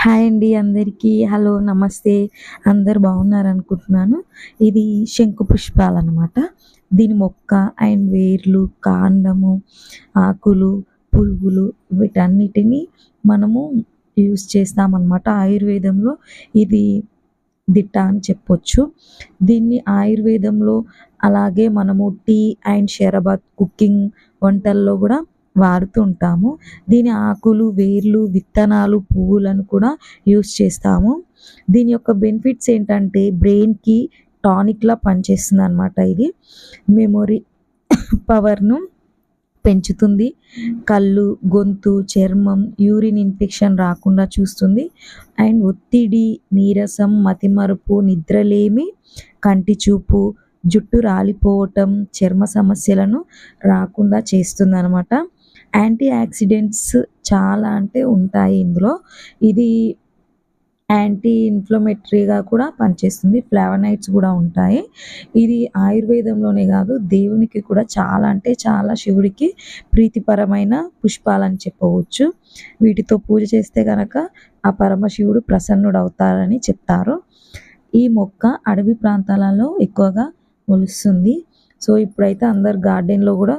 Hi అండి అందరికీ. Hello, నమస్తే. అందరూ బాగున్నారనుకుంటున్నాను. ఇది శంకు పుష్పాలనమాట. దీని మొక్క అండ్ వేర్లు, కాండము, ఆకులు, పువ్వులు వీటన్నిటిని మనము యూజ్ చేస్తామనమాట. ఆయుర్వేదంలో ఇది దిట్ట అని చెప్పొచ్చు. దీన్ని ఆయుర్వేదంలో అలాగే మనము టీ అండ్ షరబత్, కుకింగ్ వంటల్లో గూడా వాడుతూ ఉంటాము. దీని ఆకులు, వేర్లు, విత్తనాలు, పువ్వులను కూడా యూజ్ చేస్తాము. దీని యొక్క బెనిఫిట్స్ ఏంటంటే బ్రెయిన్‌కి టానిక్‌లా పనిచేస్తుందనమాట ఇది. మెమొరీ పవర్‌ను పెంచుతుంది. కళ్ళు, గొంతు, చర్మం, యూరిన్ ఇన్ఫెక్షన్ రాకుండా చూస్తుంది. అండ్ ఒత్తిడి, నీరసం, మతిమరుపు, నిద్రలేమి, కంటి చూపు, జుట్టు రాలిపోవటం, చర్మ సమస్యలను రాకుండా చేస్తుందనమాట. యాంటీ ఆక్సిడెంట్స్ చాలా అంటే ఉంటాయి ఇందులో. ఇది యాంటీ ఇన్‌ఫ్లమేటరీగా కూడా పనిచేస్తుంది. ఫ్లావనాయిడ్స్ గూడా ఉంటాయి. ఇది ఆయుర్వేదంలోనే గాదు, దేవునికి కూడా చాలా అంటే చాలా శివుడికి ప్రీతిపరమైన పుష్పాలని చెప్పవచ్చు. వీటితో పూజ చేస్తే గనక ఆ పరమశివుడు ప్రసన్నుడవుతారని చెప్తారు. ఈ మొక్క అడవి ప్రాంతాలలో ఎక్కువగా మొలుస్తుంది. సో, ఇప్పుడైతే అందరు గార్డెన్‌లో గూడా